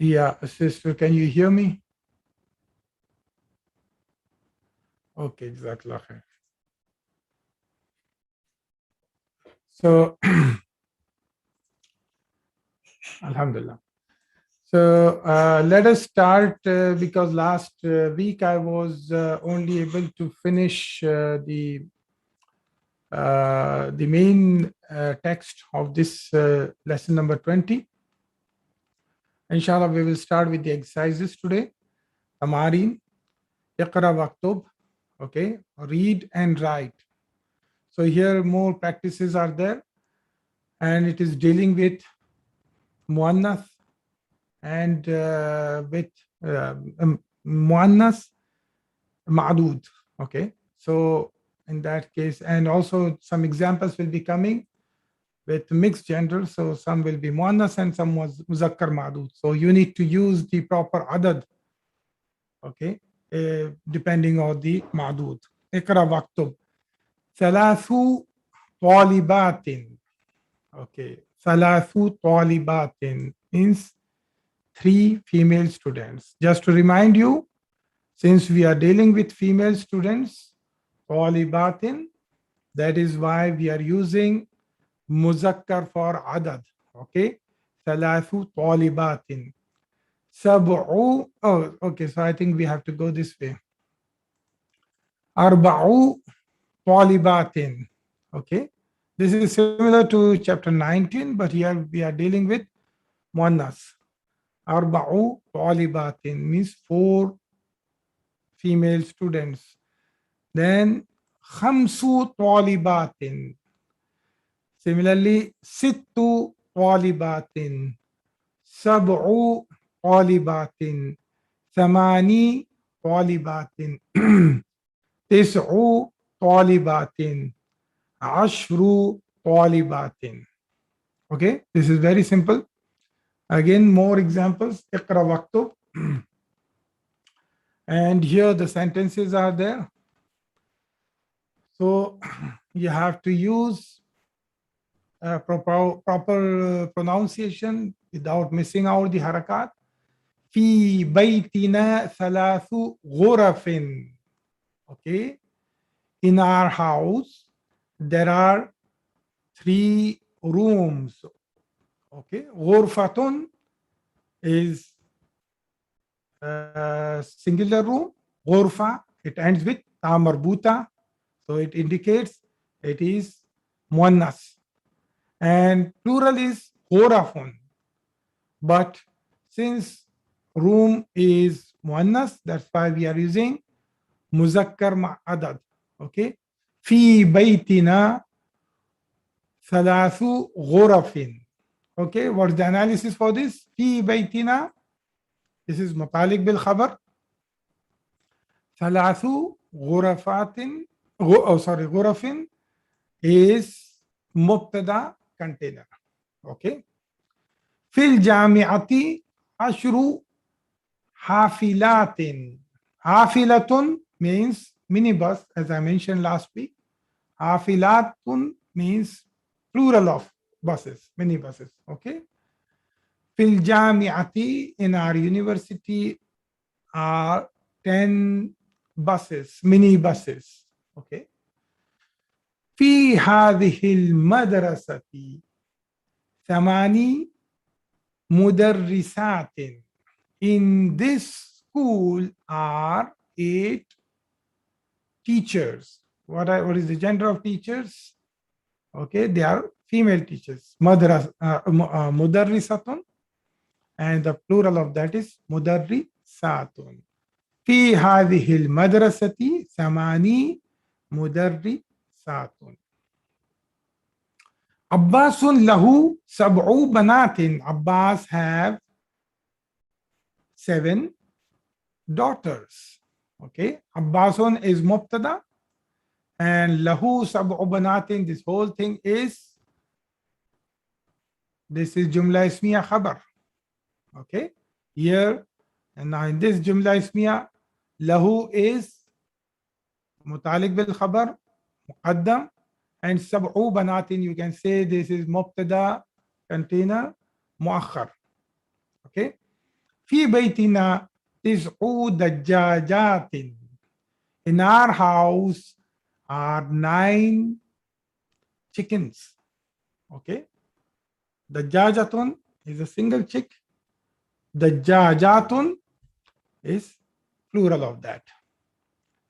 Yeah, sister, can you hear me? Okay, Jazakallah khair. So, Alhamdulillah. So, let us start because last week I was only able to finish the main text of this lesson number 20. Inshallah, we will start with the exercises today. Tamarin, Iqra Waktub, okay, read and write. So here more practices are there, and it is dealing with muannath and with muannas ma'dud. Okay, so in that case, and also some examples will be coming with mixed gender. So some will be muannas and some was muzakkar ma'dud. So you need to use the proper adad. Okay, depending on the ma'dud. Iqra waktub. Thalathu talibatin. Okay, thalathu talibatin means 3 female students. Just to remind you, since we are dealing with female students, talibatin, that is why we are using muzakkar for adad. Okay, thalathu talibatin. Sab'u, oh, okay, so I think we have to go this way. Arba'u talibatin. Okay, this is similar to chapter 19, but here we are dealing with muannas. Arba'u talibatin means 4 female students. Then khamsu talibatin. Similarly, sittu talibatin. Sab'u talibatin. Thamani talibatin. Tis'u talibatin. Ashru talibatin. Okay, this is very simple. Again, more examples. Iqra waktub. And here the sentences are there. So you have to use proper pronunciation without missing out the harakat. Fi baytina thalathu ghurafin. Okay, in our house there are 3 rooms. Okay, ghurfatun is singular room. Ghurfa, it ends with ta marbuta, so it indicates it is muannas. And plural is ghurafun. But since room is muannas, that's why we are using muzakkar ma'adad. Okay, fi baytina thalathu ghurafin. Okay, what's the analysis for this? Fi baytina, this is mutalik bil khabar. Thalathu ghurafatin, ghurafin is mubtada container. Okay. Fil jami'ati ashru hafilatin. Hafilatun means minibus, as I mentioned last week. Hafilatun means plural of buses, minibuses. Okay. Fil jami'ati, in our university, are 10 buses, minibuses. Okay. في هذه المدرسة 8 مدرسات. In this school are 8 teachers. What is the gender of teachers? Okay, they are female teachers. Mudarrisatun, and the plural of that is mudarrisatun. في هذه المدرسة 8 مدرسات. Abbas lahu sab'u banatin. Abbas have 7 daughters. Okay, Abbasun is mubtada, and lahu sab'u banatin, this whole thing is, this is jumla ismiya khabar. Okay, here and now in this jumla ismiya, lahu is mutalik bil khabar muqaddam, and sab'u banatin, you can say this is mubtada container muakhar. Okay, في بيتنا 9 دجاجات. In our house are 9 chickens. Okay. Dajjajatun is a single chick. Dajjajatun is plural of that.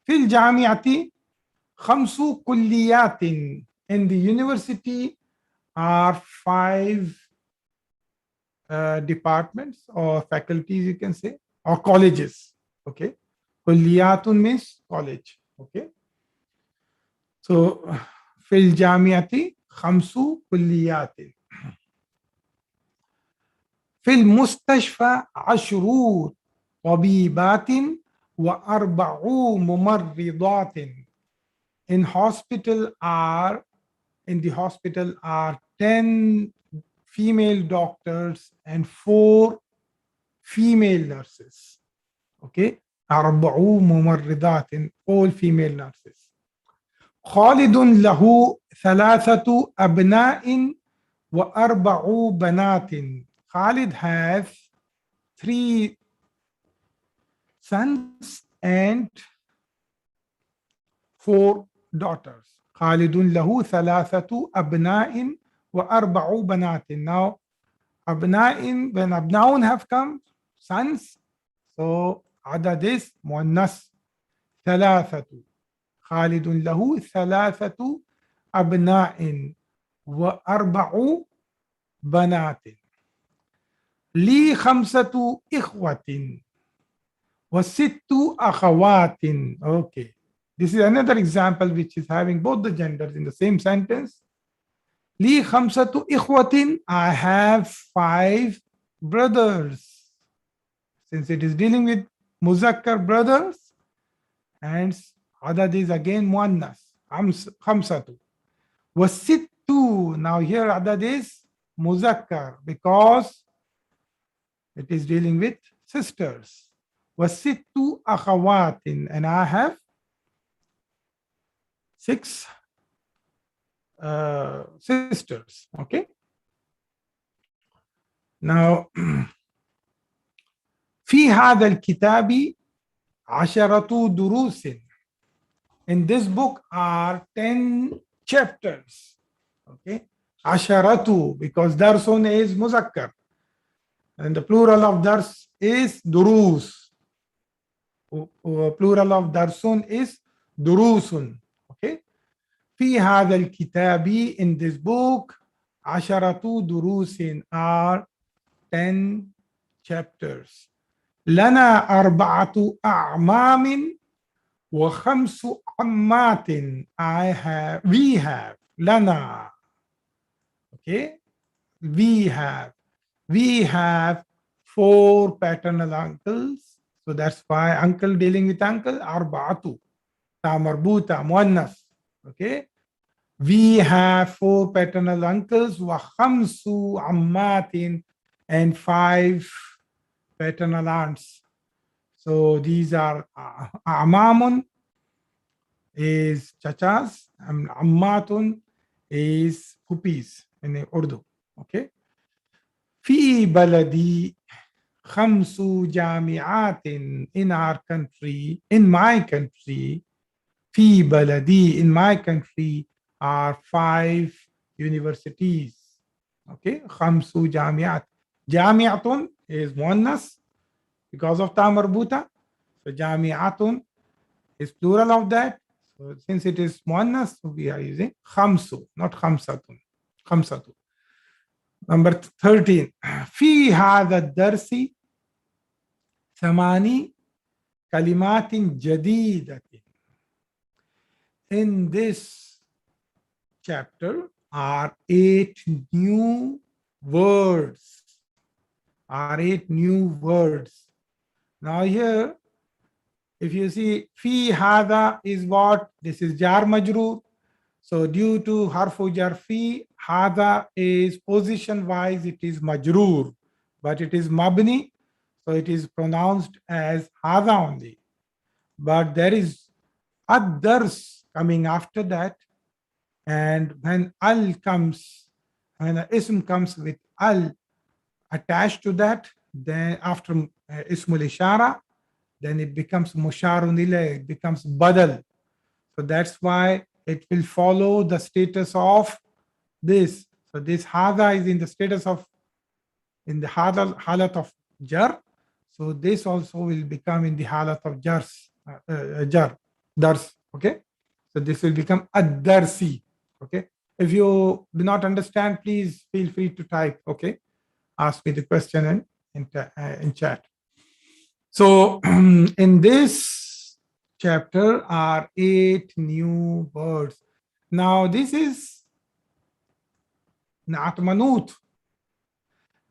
في الجامعة 5 كليات. In the university are 5 departments or faculties, you can say, or colleges. Okay. Kulliyatun means college. Okay. So, في الجامعة 5 كليات. في المستشفى 10 طبيبات و4 ممرضات. In the hospital are 10 female doctors and 4 female nurses. Okay, 4 ممرضات, all female nurses. خالد له 3 أبناء و4 بنات. Khalid has 3 sons and 4 daughters. خالد له 3 أبناء و4 بنات. Now, أبناء, when أبناء have come, sons, so عدد is مؤنث 3. خالد له 3 أبناء و4 بنات. لي 5 إخوة و6 أخوات. Okay. This is another example which is having both the genders in the same sentence. لي 5 إخوة, I have 5 brothers. Since it is dealing with muzakkar brothers, and adad is again muannas, 5. وَالسِّتُّ, now here adad is muzakkar because it is dealing with sisters. وَالسِّتُّ أَخَوَاتٍ, and I have 6 sisters. Okay. Now, في هذا الكتاب 10 دروس. In this book are 10 chapters. Okay. 10 because darsun is muzakkar. And the plural of dars is durus. Plural of darsun is durusun. Okay. في هذا الكتاب, in this book, 10 دروس are 10 chapters. لنا 4 أعمام و5 عمات. We have, لنا. Okay. We have 4 paternal uncles. So that's why uncle dealing with uncle, 4. Ta marbuta, muannas. Okay. We have 4 paternal uncles, وَخَمْسُ عَمَّاتٍ, and 5 paternal aunts. So these are Amamun is chachas, and Ammatun is puppies in Urdu. Okay. في بلدي 5 جامعات. In our country, in my country, في بلدي, in my country, are 5 universities. Okay, 5 جامعات. جامعة is muannas because of ta marbuta. So جامعة is plural of that. So since it is muannas, so we are using khamsu, not khamsatun. Khamsatu. Number 13. في هذا الدرس 8 كلمات جديدة. In this chapter are 8 new words. Now here, if you see, fi hada is what? This is jar majroor. So due to harfu jar fi, hada is position wise, it is majroor, but it is mabni, so it is pronounced as hada only. But there is ad-dars coming after that, and when al comes, when an ism comes with al attached to that, then after ismul ishara, then it becomes musharun ilayh, it becomes badal. So that's why it will follow the status of this. So this hadha is in the status of, in the halat of jar. So this also will become in the halat of jar, dars. Okay. So this will become ad-darsi. Okay. If you do not understand, please feel free to type. Okay. Ask me the question in chat. So in this chapter are 8 new words. Now this is not manut.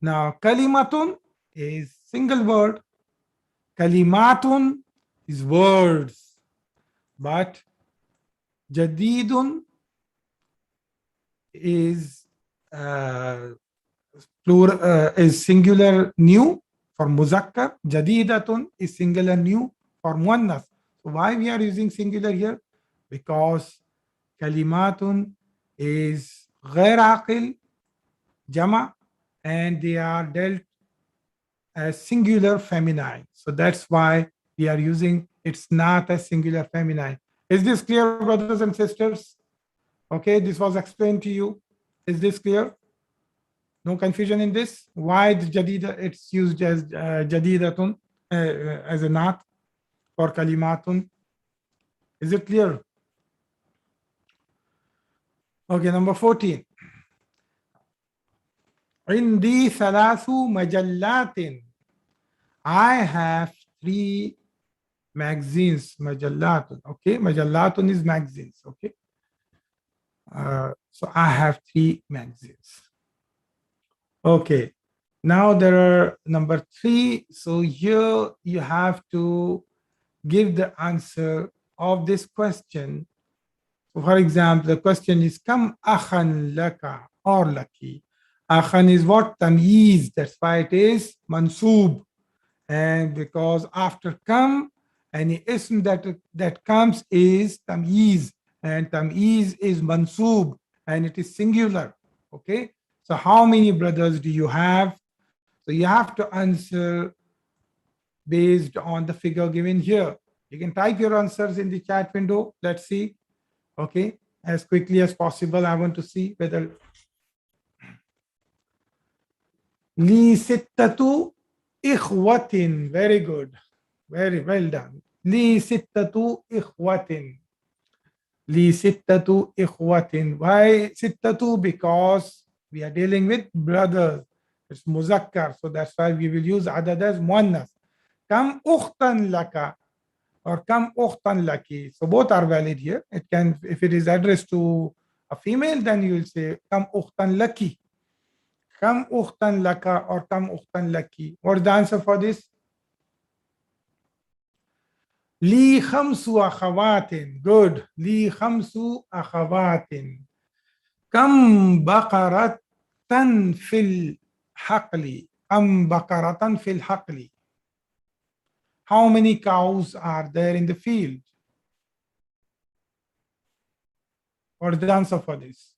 Now kalimatun is single word. Kalimatun is words. But jadidun is plural, is singular new for muzakkar. Jadidatun is singular new for muannas. So why we are using singular here? Because kalimatun is ghair aqil, jama, and they are dealt as singular feminine. So that's why we are using, it's not a singular feminine. Is this clear, brothers and sisters? Okay, this was explained to you. Is this clear? No confusion in this? Why the jadida, it's used as jadidatun, as a not for kalimatun? Is it clear? Okay, number 14. عندي ثلاث مجلات. I have 3 magazines. Majallatun. Okay, majallatun is magazines. Okay. So I have 3 magazines. Okay. Now there are number 3. So here you have to give the answer of this question. So for example, the question is Kam akhan laka or laki. Akhan is what? Tamyiz. That's why it is mansoob. And because after kam, any ism that comes is tamyiz, and tamyiz is mansoob, and it is singular. Okay. So how many brothers do you have? So you have to answer based on the figure given here. You can type your answers in the chat window. Let's see. Okay. As quickly as possible. I want to see whether li sittatu ikhwatin. Very good. Very well done. Li sittatu ikhwatin. Li sittatu ikhwatin. Why sittatu? Because we are dealing with brothers. It's muzakkar. So that's why we will use adad as muannas. Kam ukhtan laka or kam ukhtan laki. So both are valid here. It can, if it is addressed to a female, then you will say kam ukhtan laki. Kam ukhtan laka or kam ukhtan laki. What is the answer for this? Li khamsu akhawatin. Good. Li khamsu akhawatin. Kam baqaratan fil haqli. Kam baqaratan fil haqli. How many cows are there in the field? What is the answer for this?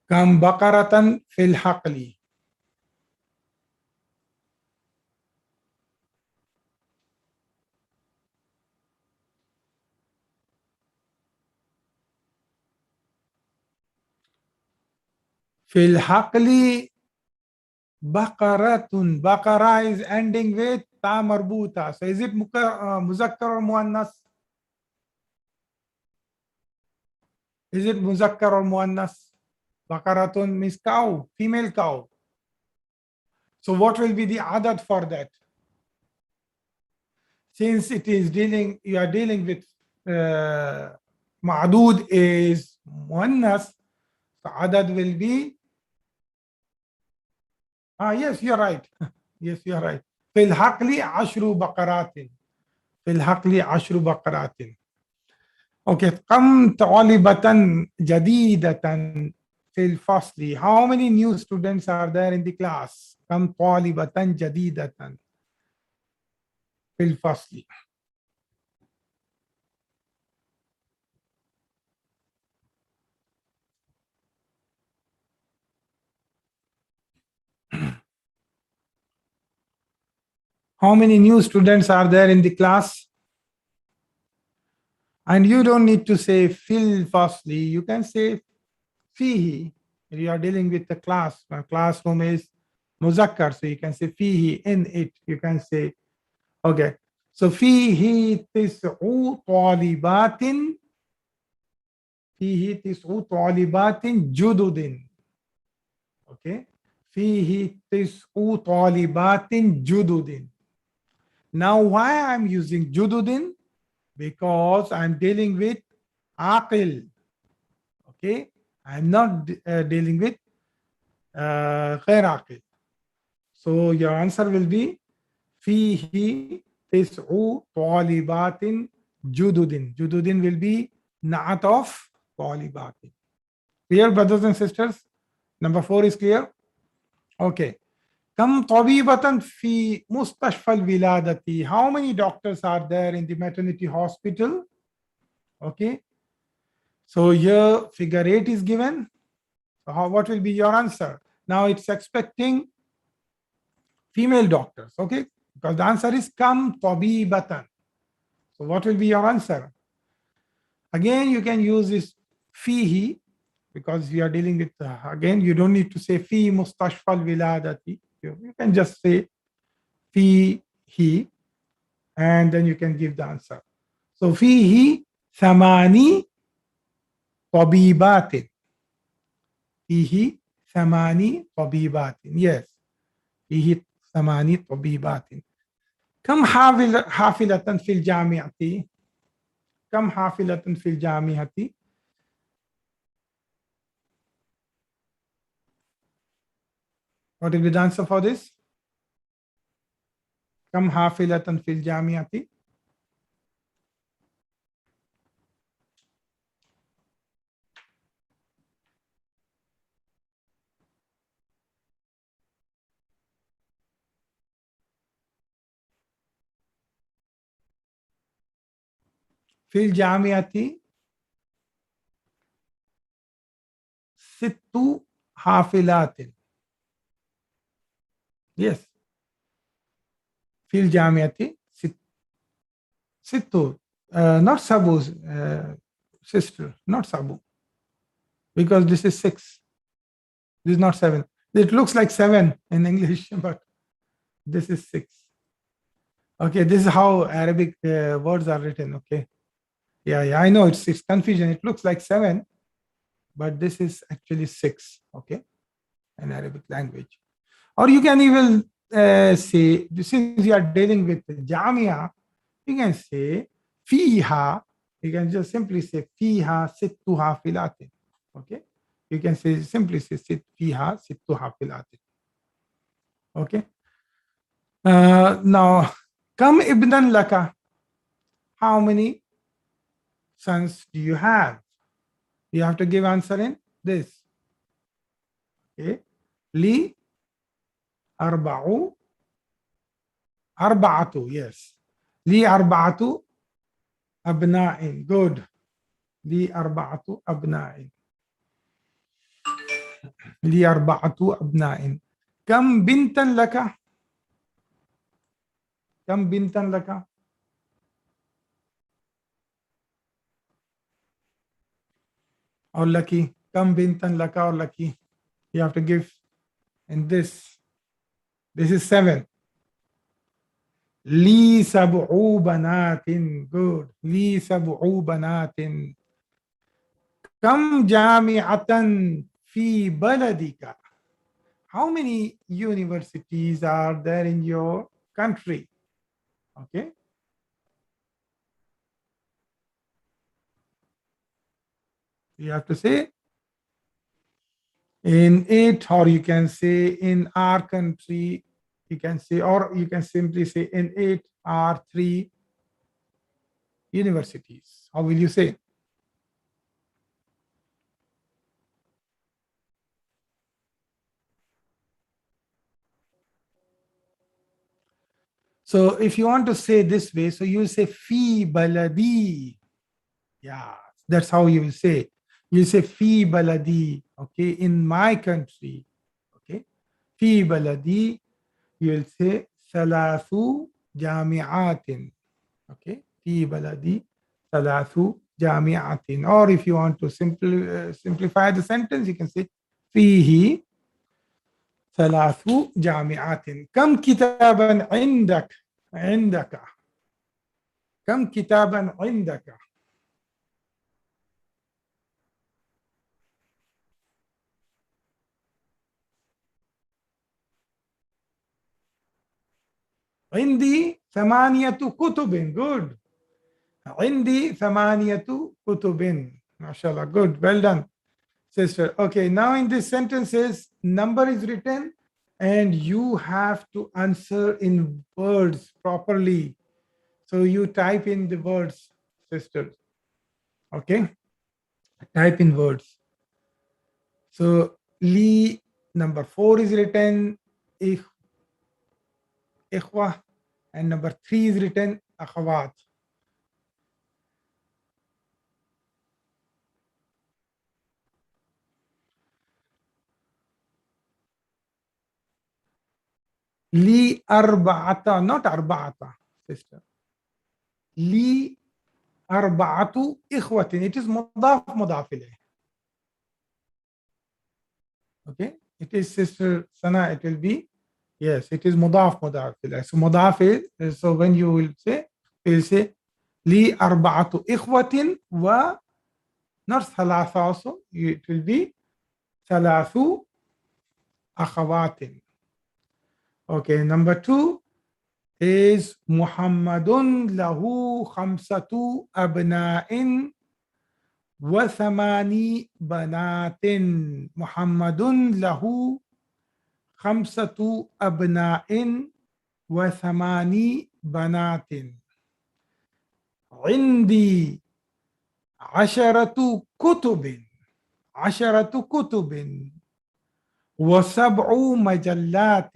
Kam baqaratan fil haqli. Fil haqli baqaratun. Baqara is ending with ta marbuta. So is it muzakkar or muannas? Is it muzakkar or muannas? Baqaratun means cow, female cow. So what will be the adad for that? Since it is dealing, you are dealing with ma'dud is muannas, so adad will be, yes, you're right. Yes, you're right. Fil haqli ashru baqaratin. Fil haqli ashru baqaratin. Okay, kam talibatan jadidatan fil fasli. How many new students are there in the class? Kam talibatan jadidatan fil fasli. How many new students are there in the class? And you don't need to say fil firstly. You can say fihi. You are dealing with the class. My classroom is muzakkar, so you can say fihi, in it. You can say, okay. So fihi tis'u talibatin. Fihi tis'u talibatin jududin. Okay. Fihi tis'u talibatin jududin. Now, why I'm using jududin? Because I'm dealing with aqil. Okay, I'm not dealing with ghair aqil. So your answer will be fihi tis'u talibatin jududin. Jududin will be na'at of talibatin. Clear, brothers and sisters? Number 4 is clear? Okay. Kam tabibatan fi mustashfa al-wiladati. How many doctors are there in the maternity hospital? Okay. So here figure 8 is given. So what will be your answer? Now it's expecting female doctors, okay? Because the answer is kam tabibatan. So what will be your answer? Again, you can use this fihi because we are dealing with, again, you don't need to say fi mustashfa al-wiladati. You can just say fihi and then you can give the answer. So fihi thamani tabibatin. Fihi thamani tabibatin. Yes. Fihi thamani tabibatin. Kam hafilatan fil jami'ati. Kam hafilatan fil jami'ati. What will be the answer for this? Kam hafilatan fil jami'ati. Fil jami'ati sittu hafilatin. Yes. Fil jami'ati sittu. Not sabu, sister, not sabu. Because this is 6. This is not 7. It looks like 7 in English, but this is 6. Okay, this is how Arabic words are written. Okay. Yeah, I know it's confusion. It looks like 7, but this is actually 6. Okay, in Arabic language. Or you can even say, since you are dealing with Jamia, you can say fiha. You can just simply say fiha sittu hafilatin. Okay, you can say simply say fiha sittu hafilatin. Okay. Now, kam ibnan laka. How many sons do you have? You have to give answer in this. Okay. Li arba'u. Arba'atu. Yes. Li arba'atu abna'in. Good. Li arba'atu abna'in. Li arba'atu abna'in. Kam bintan laka. Kam bintan laka. Or lucky. Kam bintan laka or lucky. You have to give in this. This is 7. Li sab'u banatin. Good. Li sab'u banatin. Kam jami'atan fi baladika. How many universities are there in your country? Okay. You have to say in it, or you can say in our country, you can say, or you can simply say in it are 3 universities. How will you say? So if you want to say this way, so you say fi baladi. Yeah, that's how you will say. You say fi baladi, okay, in my country. Okay. Fi baladi, you will say ثلاث جامعات. Okay, في بلدي ثلاث جامعات. Or if you want to simplify the sentence, you can say فيه ثلاث جامعات. كم كتابا عندك؟ عندك. كم كتابا عندك؟ عندي 8 كتب. Good. عندي 8 كتب. ما شاء الله. Good. Well done, sister. Okay, now in this sentences, number is written and you have to answer in words properly. So you type in the words, sisters. Okay, type in words. So Li number 4 is written ikhwa, and number 3 is written akhawat. Li arba'ata, not arba'ata, sister. Li arba'atu ikhwatin. It is mudaf mudaf ilayh. Okay, it is sister Sana. It will be, yes, it is mudaf mudaf ilayh. So mudaf is, so when you will say li arba'atu ikhwatin wa, not thalatha also, it will be thalathu akhawatin. Okay, number 2 is Muhammadun lahu khamsatu abna'in wa thamani banatin. Muhammadun lahu khamsatu abna'in wa thamani banatin. عندي 10 كتب. 10 كتب و7 مجلات.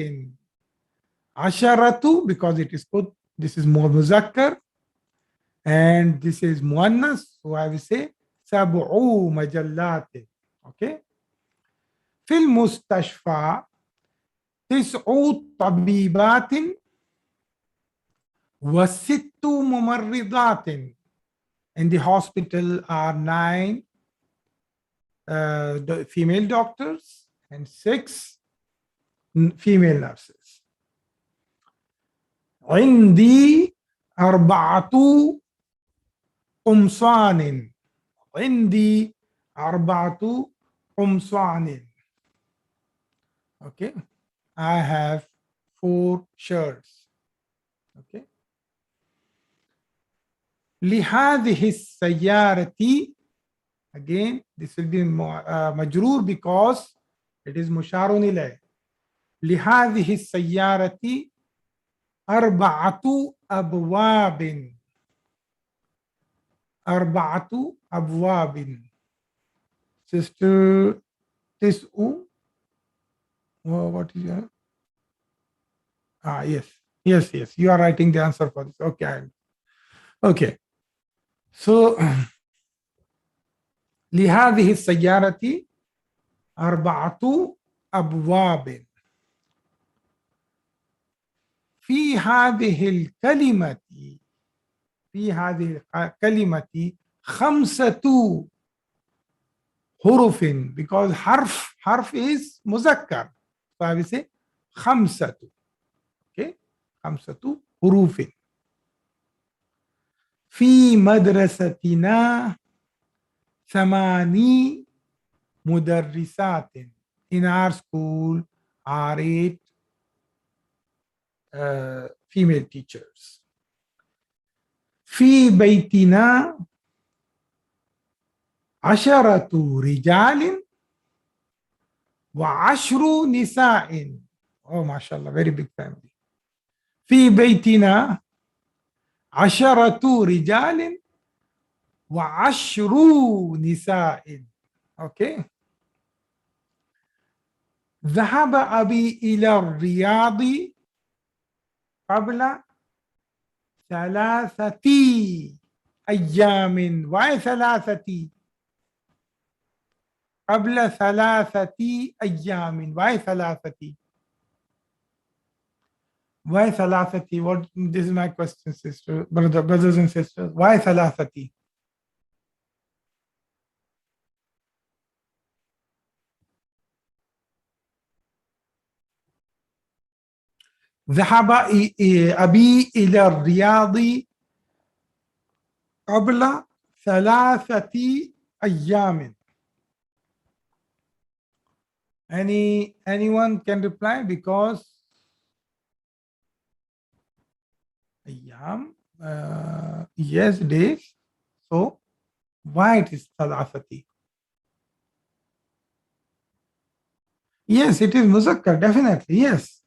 10 because it is put, this is muzakkar and this is muannas, so I will say 7 مجلات. Okay. في المستشفى 9 طبيبات و6 ممرضات. In the hospital are 9 female doctors and 6 female nurses. عندي 4 قمصان. عندي 4 قمصان. Okay, I have 4 shirts. Okay. لهذه السيارة, again this will be majroor because it is musharun ilayh. لهذه السيارة 4 أبواب. 4 أبواب. Sister Tisu, what is your? Yes, you are writing the answer for this. Okay, so لهذه السيارة 4 أبواب. في هذه الكلمة 5 حروف, because harf is muzakkar, so I will say 5. Okay, 5 حروف. في مدرستنا 8 مدرسات. In our school are 8 female teachers. في بيتنا 10 رجال و10 نساء. Oh, mashallah, very big family. في بيتنا 10 رجال و10 نساء. Okay. ذهب أبي إلى الرياض قبل 3 أيام. Why 3? قبل 3 أيام. Why 3? Why thalathati? What? This is my question, sister, brothers and sisters. Why thalathati? ذهب أبي إلى الرياض قبل 3 أيام. Anyone can reply because أيام, yes, days. So why it is thalathati? Yes, it is muzakkar, definitely. Yes.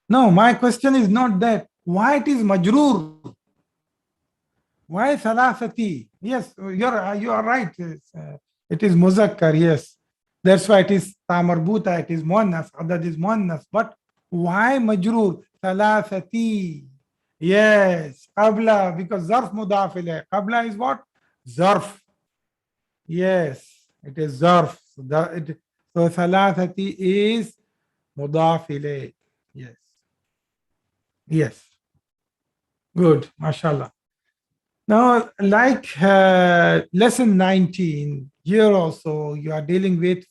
No, my question is not that. Why it is majroor? Why thalathati? Yes, you are right. It is muzakkar, yes. That's why it is tamarbuta, it is muannas, adad is muannas. But why majroor? Thalathati. Yes, qabla, because zarf mudaf ilayh. Qabla is what? Zarf. Yes, it is zarf. So thalathati is mudaf ilayh. Yes. Yes. Good. MashaAllah. Now, like lesson 19, here also you are dealing with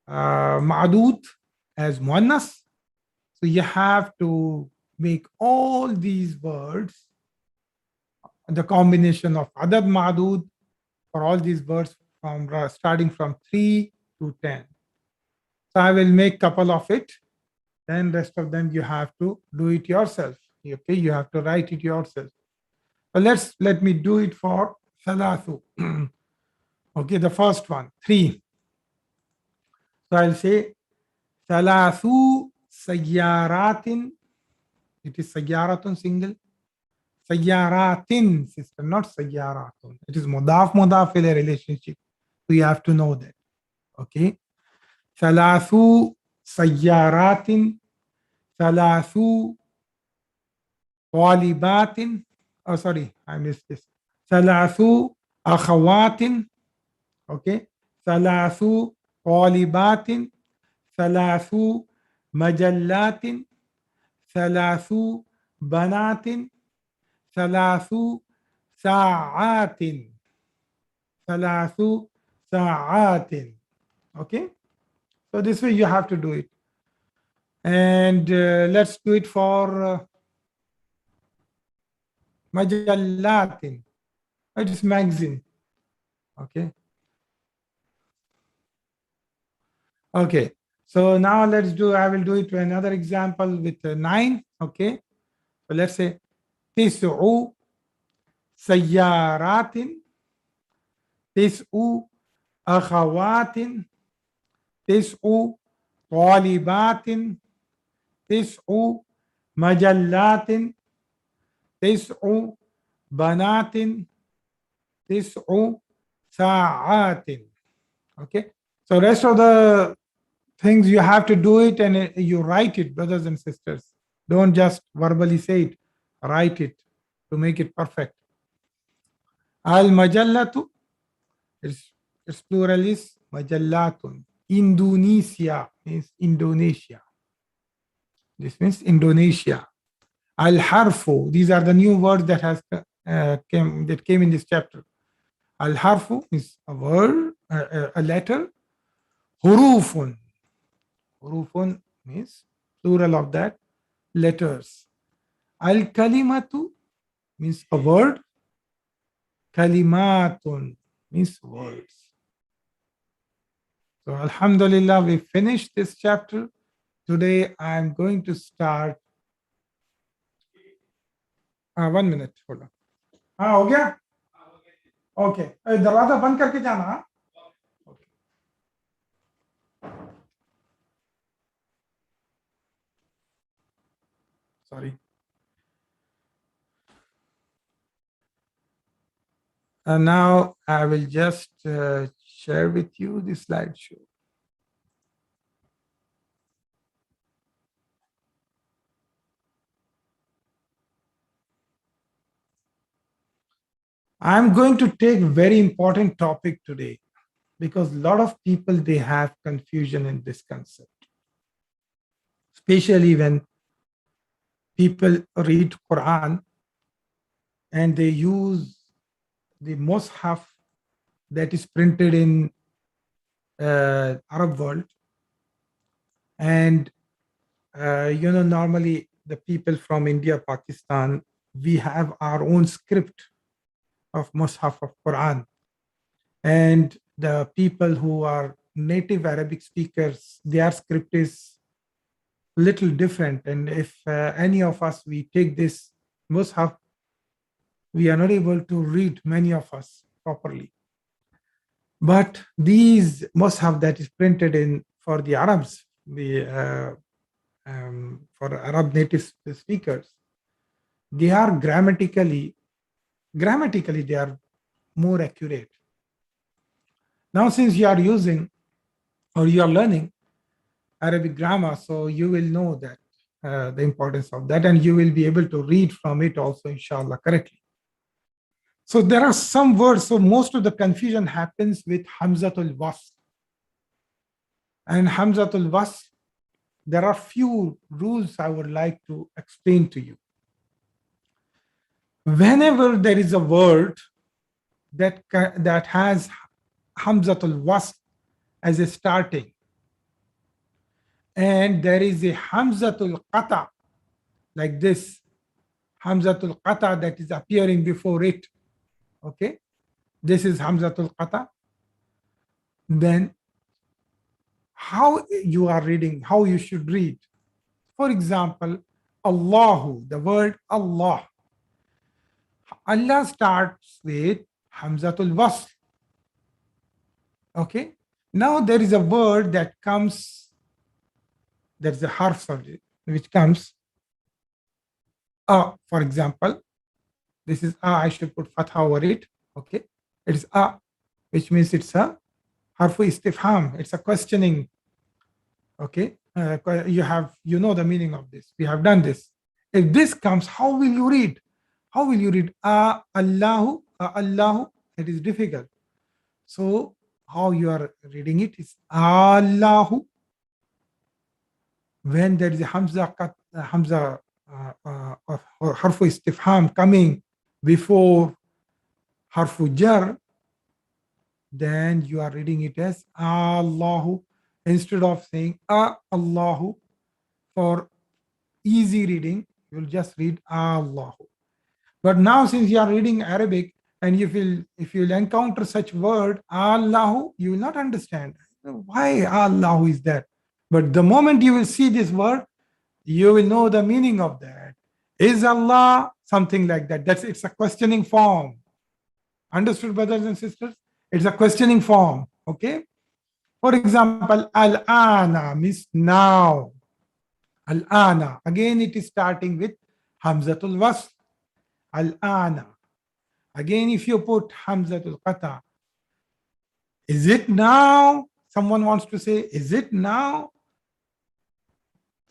ma'adud as muannas. So you have to make all these words the combination of Adad-Madud for all these words from starting from 3 to 10. So I will make couple of it. Then rest of them you have to do it yourself. Okay, you have to write it yourself. But let me do it for thalathu. Okay, the first one, 3. So I'll say thalathu sayyaratin. It is sayyaratun single. Sayyaratin, sister, not sayyaratun. It is mudaf ilayh relationship. So you have to know that. Okay. Thalathu sayyaratin. Thalathu طالبات. Oh, sorry, I missed this. ثلاث أخوات. Okay. ثلاث طالبات. ثلاث مجلات. ثلاث بنات. ثلاث ساعات. ثلاث ساعات. Okay. So this way you have to do it. And let's do it for majallatin. It is magazine. Okay. Okay. So now I will do it to another example with 9. Okay. So let's say tis'u sayyaratin, tis'u akhawatin, tis'u talibatin, tis'u majallatin, tis'u banatin, tis'u sa'atin. Okay. So rest of the things you have to do it and you write it, brothers and sisters. Don't just verbally say it. Write it to make it perfect. Al majallatu, its plural is majallatun. Indonesia means Indonesia. This means Indonesia. Al harfu, these are the new words that came in this chapter. Al harfu is a word, a letter. Hurufun. Hurufun means plural of that, letters. Al kalimatu means a word. Kalimatun means words. So alhamdulillah, we finished this chapter. Today I am going to start. 1 minute, hold on. हाँ हो गया? Okay. दरवाजा बंद करके जाना. Okay. Sorry. And now I will just share with you the slideshow. I'm going to take a very important topic today because a lot of people, they have confusion in this concept. especially when people read Quran and they use the mushaf that is printed in Arab world. And normally the people from India, Pakistan, we have our own script of mushaf of Quran. And the people who are native Arabic speakers, their script is little different. And if any of us, we take this mushaf, we are not able to read, many of us, properly. But these mushaf that is printed in for the Arabs, for Arab native speakers, they are grammatically they are more accurate. Now, since you are using or you are learning Arabic grammar, so you will know that the importance of that, and you will be able to read from it also, inshallah, correctly. So there are some words, so most of the confusion happens with Hamzatul Wasl. And Hamzatul Wasl, there are few rules I would like to explain to you. Whenever there is a word that has Hamzatul Wasl as a starting, and there is a Hamzatul Qata, like this, Hamzatul Qata that is appearing before it, okay? This is Hamzatul Qata. Then how you are reading, how you should read. For example, Allahu, the word Allah. Allah starts with Hamzatul Wasl. Okay? Now there is a word that comes, there's a harf which comes, for example, this is I should put fatha over it. Okay? It is which means it's a harfu istifham. It's a questioning. Okay? You know the meaning of this. We have done this. If this comes, how will you read? How will you read Allahu, Allahu? It is difficult. So how you are reading it is Allahu. When there is a Hamza harfu istifham coming before harfu jar, then you are reading it as Allahu instead of saying Allahu. For easy reading, you will just read Allahu. But now, since you are reading Arabic, and if you'll encounter such word Allahu, you will not understand why Allahu is that. But the moment you will see this word, you will know the meaning of that. Is Allah something like that? It's a questioning form. Understood, brothers and sisters? It's a questioning form. Okay. For example, Al-Ana means now. Al-Ana. Again, it is starting with Hamzatul Wasl. Al-Ana. Again, if you put Hamzatul Qata, is it now? Someone wants to say, is it now?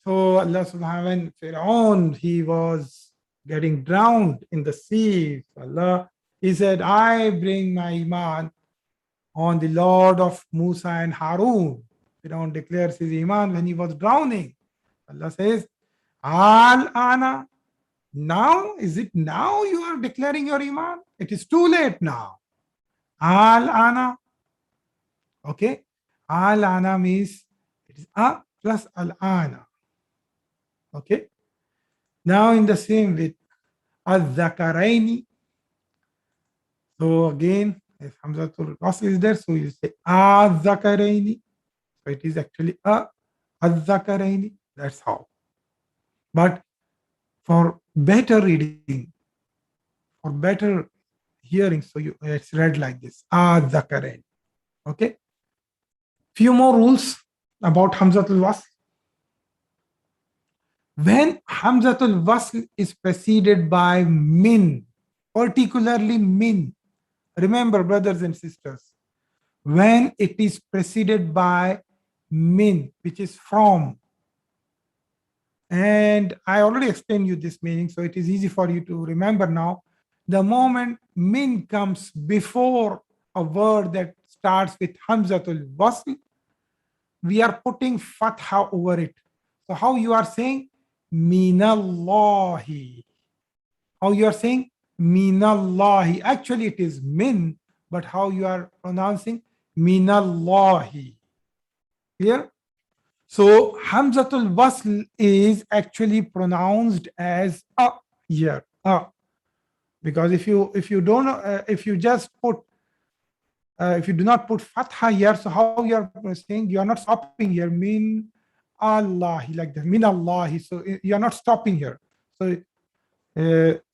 So Allah subhanahu wa ta'ala, Fir'aun, he was getting drowned in the sea. Allah, he said, I bring my iman on the Lord of Musa and Harun. Fir'aun declares his iman when he was drowning. Allah says, Al-Ana. Now, is it now you are declaring your iman? It is too late now. Al-Ana. Okay. Al-Ana means it is A plus Al-Ana. Okay. Now in the same with Al-Zakaraini. So again, if Hamzatul Wasl is there, so you say Al-Zakaraini. So it is actually Al-Zakaraini. That's how. But for better reading, for better hearing, so it's read like this, Al-Zakaraini. Okay. Few more rules about Hamzatul Wasl. When Hamzatul Wasl is preceded by min, particularly min, remember, brothers and sisters, when it is preceded by min, which is from, and I already explained you this meaning, so it is easy for you to remember now. The moment min comes before a word that starts with Hamzatul Wasl, we are putting fatha over it. So how you are saying minallahi? How you are saying minallahi? Actually, it is min, but how you are pronouncing minallahi? Clear? So Hamzatul Wasl is actually pronounced as a here, because if you don't if you just put if you do not put fatha here, so how you are saying you are not stopping here, min Allah, like that, min Allah. So you are not stopping here. So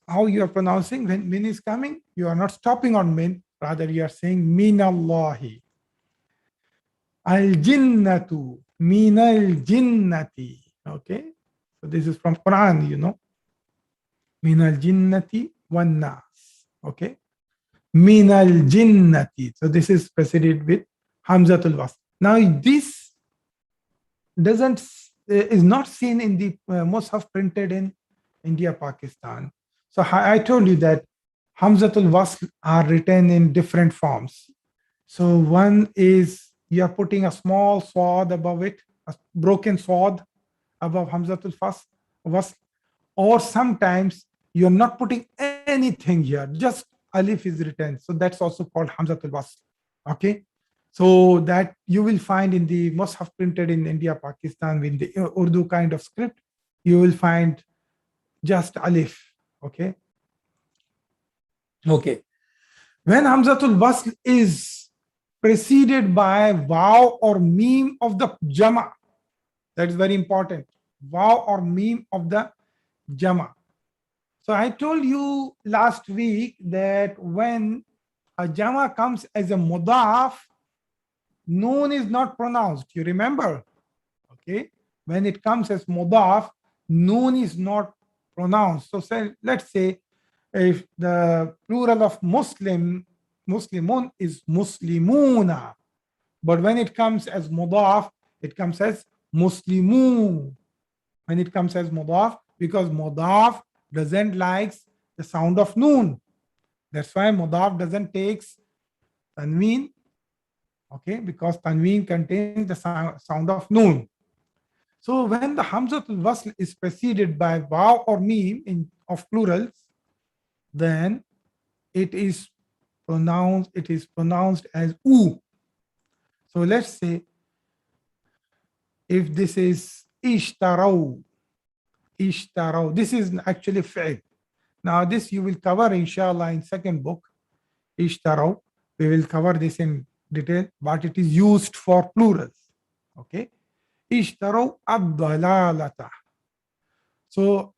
how you are pronouncing when min is coming, you are not stopping on min, rather you are saying min Allahi. Al jinnatu, min al jinnati. Okay, so this is from Quran, you know, min al jinnati wan nas. Okay, min al jinnati. So this is preceded with Hamzatul Wasl. Now this doesn't is not seen in the Mus'haf printed in India, Pakistan. So I told you that Hamzatul Wasl are written in different forms. So one is you are putting a small sword above it, a broken sword above Hamzatul Wasl, or sometimes you're not putting anything here, just alif is written. So that's also called Hamzatul Wasl. Okay. So that you will find in the Mus'haf printed in India, Pakistan, with the Urdu kind of script, you will find just alif. Okay. Okay. When Hamzatul Wasl is preceded by waw or meme of the jama, that is very important. Waw or meme of the jama. So I told you last week that when a jama comes as a mudaf, noon is not pronounced. You remember? Okay. When it comes as mudaf, noon is not pronounced. So let's say if the plural of Muslim, Muslimun is Muslimuna. But when it comes as mudaf, it comes as Muslimun. When it comes as mudaf, because mudaf doesn't like the sound of noon. That's why mudaf doesn't take tanween. Okay, because tanween contains the sound of noon. So when the Hamzatul Wasl is preceded by waw or meme of plurals, then it is pronounced as oo. So let's say if this is ishtaraw, this is actually fi'l. Now this you will cover inshallah in second book, ishtaraw. We will cover this in detail, but it is used for plurals. Okay, ishtaraw ad-dalalata. So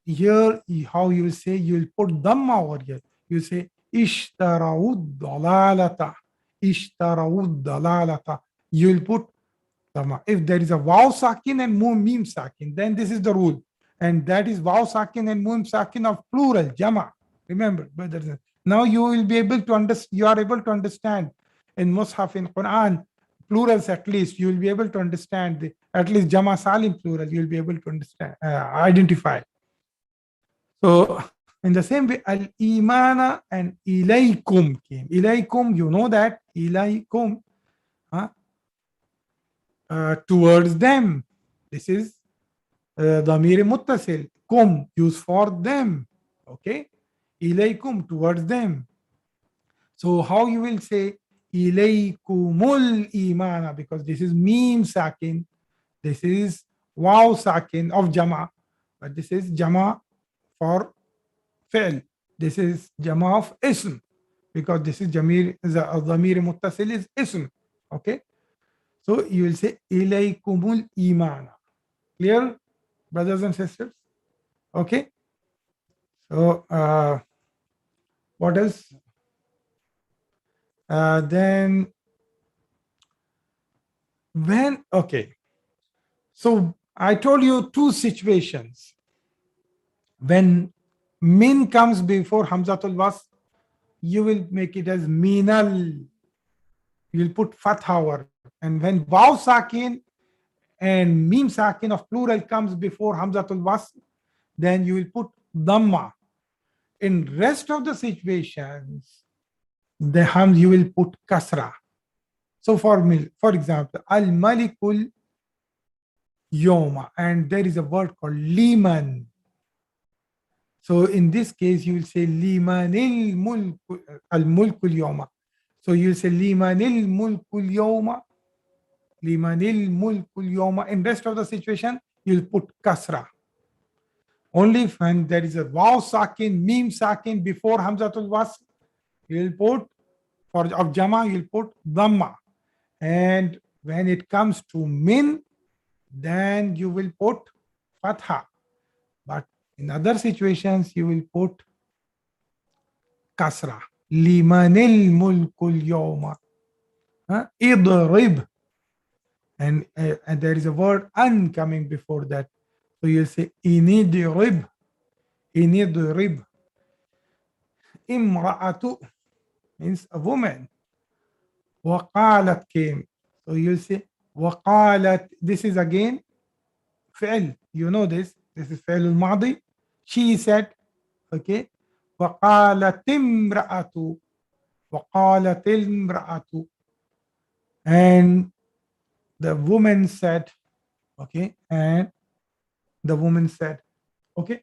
here how you will say, you will put dhamma over here. You say ishtaraw ad-dalalata, ishtaraw ad-dalalata. You will put dhamma. If there is a waw sakin and mim sakin, then this is the rule, and that is waw sakin and mim sakin of plural jama. Remember, brothers. Now you will be able to understand. You are able to understand in Mus'haf, in Quran, plurals at least. You will be able to understand at least jama salim plural. You will be able to understand, identify. So in the same way, al imana and ilaykum came. Ilaykum, you know that ilaykum, towards them. This is dhamir muttasil. Kum, used for them. Okay, ilaykum, towards them. So how you will say ilaykumul imana, because this is mim sakin, this is waw sakin of jama, but this is jama for fi'l. This is jama of ism, because this is dhamir muttasil is ism. Okay, so you will say ilaykumul imana. Clear, brothers and sisters? Okay. So what else? Then when, okay. So I told you two situations. When min comes before Hamzatul Wasl, you will make it as minal. You'll put fatha over. And when waw sakin and mim sakin of plural comes before Hamzatul Wasl, then you will put dhamma. In rest of the situations, the you will put kasra. So for example, al malikul yoma, and there is a word called liman. So in this case, you will say limanil mulku al mulkul yoma. So you will say limanil mulkul yoma, limanil mulkul yoma. In rest of the situation, you'll put kasra. Only when there is a waw sakin, mim sakin before Hamzatul Wasl, you'll put, for of Jama, you'll put dhamma. And when it comes to min, then you will put fatha. But in other situations, you will put kasra. Limanil mulkul yawma. Idrib. And there is a word an coming before that. So you say inidrib. Inidrib. Imra'atu means a woman. Waqalat came. So you say waqalat. This is again fi'l. You know this. This is fi'l al-madi. She said, okay. وقالت امرأة وقالت المرأة, and the woman said, okay, and the woman said, okay.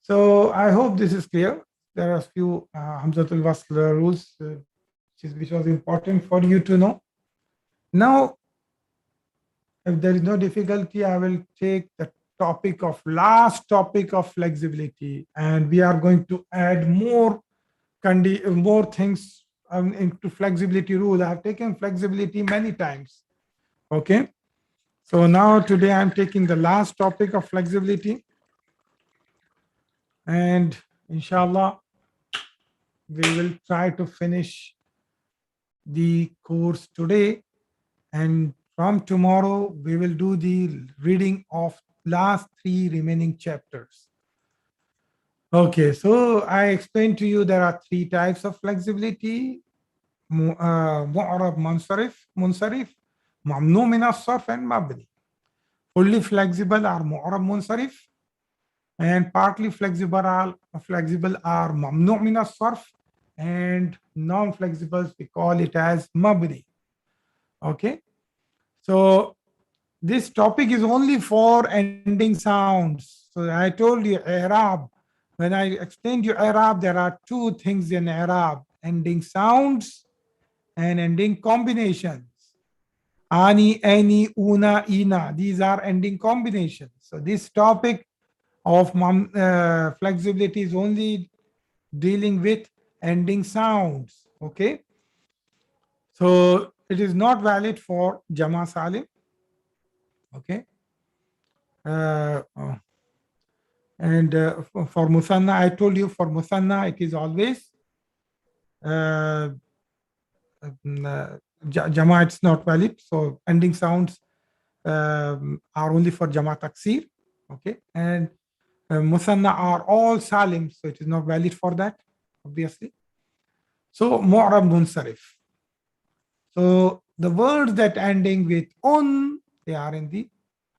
So I hope this is clear. There are a few Hamzatul Wasl rules which was important for you to know. Now, if there is no difficulty, I will take the last topic of flexibility, and we are going to add more things into flexibility rule. I have taken flexibility many times. Okay. So now today I'm taking the last topic of flexibility, and inshallah we will try to finish the course today, and from tomorrow we will do the reading of last 3 remaining chapters. Okay, so I explained to you there are 3 types of flexibility: mu'rab munsarif, mamnu min as-sarf, and mabni. Fully flexible are mu'rab munsarif, and partly flexible are mamnu min as-sarf, and non-flexibles we call it as mabni. Okay, so this topic is only for ending sounds. So I told you Arab. When I explained you Arab, there are 2 things in Arab: ending sounds and ending combinations. Ani, any, una, ina. These are ending combinations. So this topic of flexibility is only dealing with ending sounds. Okay. So it is not valid for Jama Salim. Okay. And for Musanna, I told you for Musanna, it is always Jama, it's not valid. So ending sounds are only for Jama Taksir. Okay. And Musanna are all Salim. So it is not valid for that, obviously. So Mu'rab Munsarif. So the words that ending with un, they are in the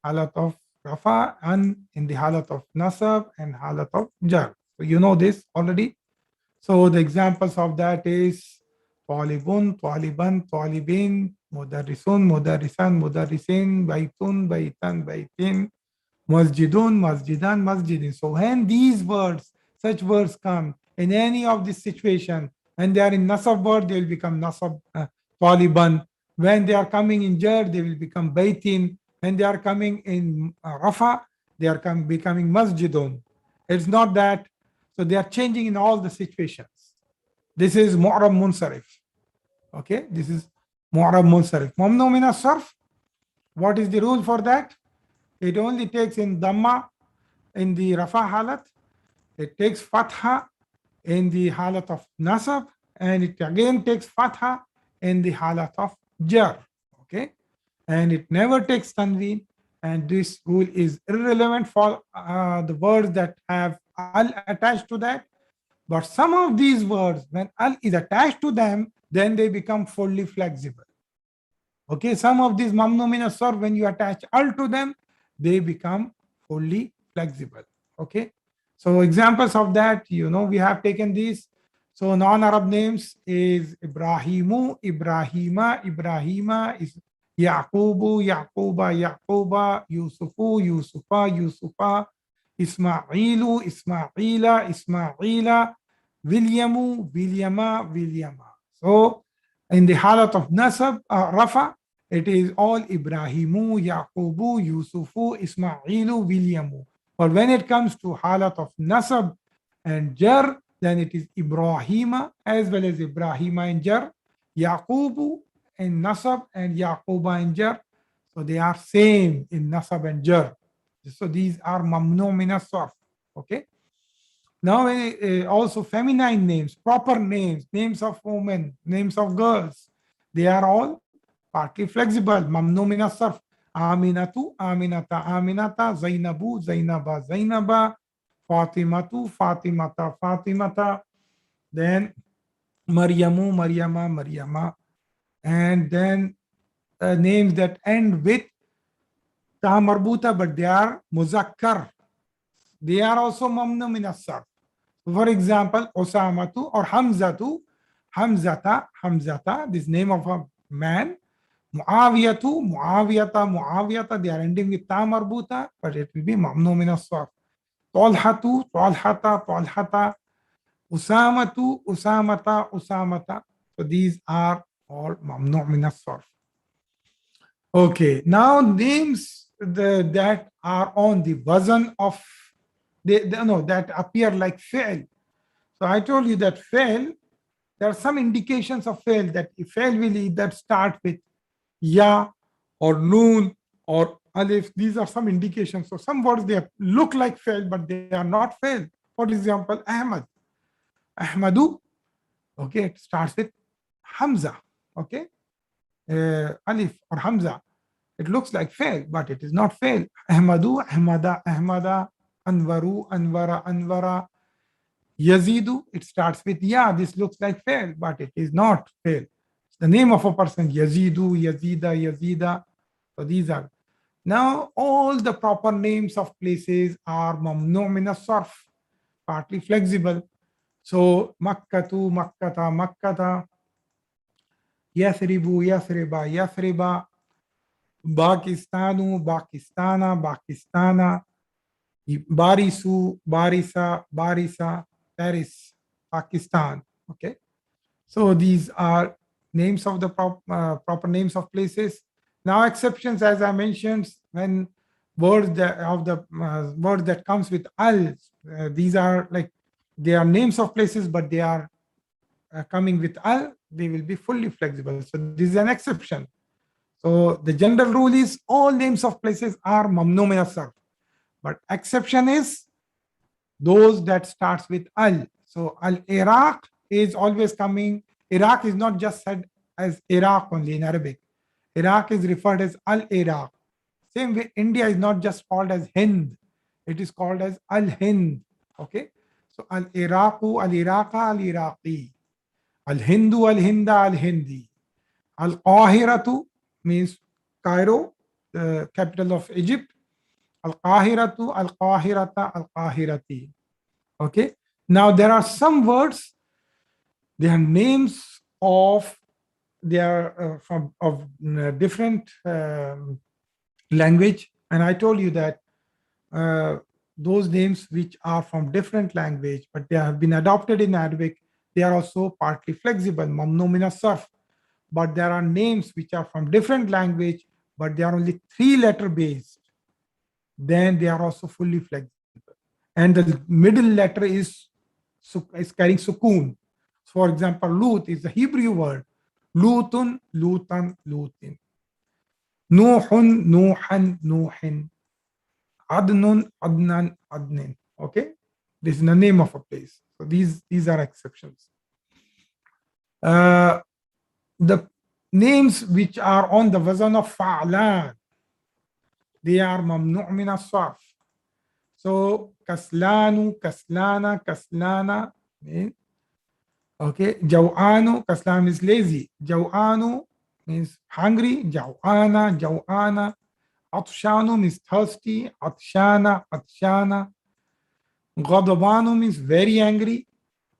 halat of rafa, and in the halat of nasab and halat of jar. So you know this already. So the examples of that is talibun, taliban, talibin, mudarrisun, mudarrisan, mudarrisin, baitun, baitan, baitin, masjidun, masjidan, masjidin. So when these words, such words come in any of this situation, when they are in nasab word, they will become nasab taliban. When they are coming in jar, they will become baitin. When they are coming in rafa, they are becoming masjidun. It's not that. So they are changing in all the situations. This is mu'rab munsarif. Okay, this is mu'rab munsarif. Mamnu min as-sarf. What is the rule for that? It only takes in dhamma in the rafa halat. It takes fatha in the halat of nasab, and it again takes fatha in the halat of jar. Okay, and it never takes tanween. And this rule is irrelevant for the words that have al attached to that. But some of these words, when al is attached to them, then they become fully flexible. Okay, some of these mamnu min as-sarf, when you attach al to them, they become fully flexible. Okay, so examples of that, we have taken these. So non-Arab names is Ibrahimu, Ibrahima, Ibrahima is Yaqubu, Yaquba, Yaquba, Yusufu, Yusufa, Yusufa, Ismailu, Ismaila, Ismaila, Williamu, Williama, Williama. So in the halat of nasab, rafa, it is all Ibrahimu, Yaqubu, Yusufu, Ismailu, Williamu. But when it comes to halat of nasab and jar, then it is Ibrahima as well as Ibrahima and jar, Yaqubu in nasab and Yaquba in jar. So they are same in nasab and jar. So these are mamnu min as-sarf. Okay. Now also feminine names, proper names, names of women, names of girls, they are all partly flexible. Mamnu min as-sarf. Aminatu, Aminata, Aminata, Zainabu, Zainaba, Zainaba, Fatimatu, Fatimata, Fatimata. Then Maryamu, Maryama, Maryama. And then names that end with ta marbuta, but they are muzakkar. They are also mamnu min as-sarf. For example, Osamatu or Hamzatu, Hamzata, Hamzata, this name of a man. Muawiyatu, Muawiyata, Muawiyata, they are ending with ta marbuta, but it will be mamnu min as-sarf. Talhatu, Talhata, Talhata, Usamatu, Usamata, Usamata. So these are all mamnu min as-sarf. Okay, now names that are on the wazn of that appear like fi'l. So I told you that fi'l, there are some indications of fi'l that fi'l will either start with ya or noon or alif. These are some indications. So some words they look like fi'l, but they are not fi'l. For example, Ahmad. Ahmadu, okay, it starts with Hamza, okay, alif or Hamza. It looks like fail, but it is not fail. Ahmadu, Ahmada, Ahmada, Anwaru, Anwara, Anwara. Yazidu, it starts with ya. This looks like fail, but it is not fail. It's the name of a person. Yazidu, Yazida, Yazida. So these are. Now all the proper names of places are mamnu min as-sarf, partly flexible. So Makkatu, Makkata, Makkata. Yathribu, Yathriba, Yathriba. Pakistanu, Pakistana, Pakistana, Barisu, Barisa, Barisa, Paris, Pakistan. Okay, so these are names of the proper names of places. Now exceptions, as I mentioned, when words word that comes with al, these are like they are names of places, but they are coming with al. They will be fully flexible. So this is an exception. So the general rule is all names of places are mamnu min as-sarf, but exception is those that starts with al. So al-Iraq is always coming. Iraq is not just said as Iraq only in Arabic. Iraq is referred as al-Iraq. Same way, India is not just called as Hind. It is called as al-Hind. Okay. So al-Iraqu, al-Iraqa, al-Iraqi. Al-Hindu, al-Hinda, al-Hindi. Al-Qahiratu means Cairo, the capital of Egypt. Al-Qahiratu, Al-Qahirata, Al-Qahirati. Okay. Now there are some words, they are names of, they are from of different language. And I told you that those names which are from different language, but they have been adopted in Arabic, they are also partly flexible, mamnu min as-sarf. But there are names which are from different language, but they are only 3-letter based. Then they are also fully flexible. And the middle letter is carrying sukoon. For example, Lut is a Hebrew word. Lutun, Lutan, Lutin. Nuhun, Nuhan, Nuhin. Adnun, Adnan, Adnin. Okay? This is the name of a place. So these are exceptions. The names which are on the wazn of fa'lan, they are mamnu' min as-sarf. So kaslanu, kaslana, kaslana. Okay, jaw'anu, kaslan is lazy. Jaw'anu means hungry. Jaw'ana, jaw'ana. Atshanu means thirsty. Atshana, atshana. Ghadabanu means very angry.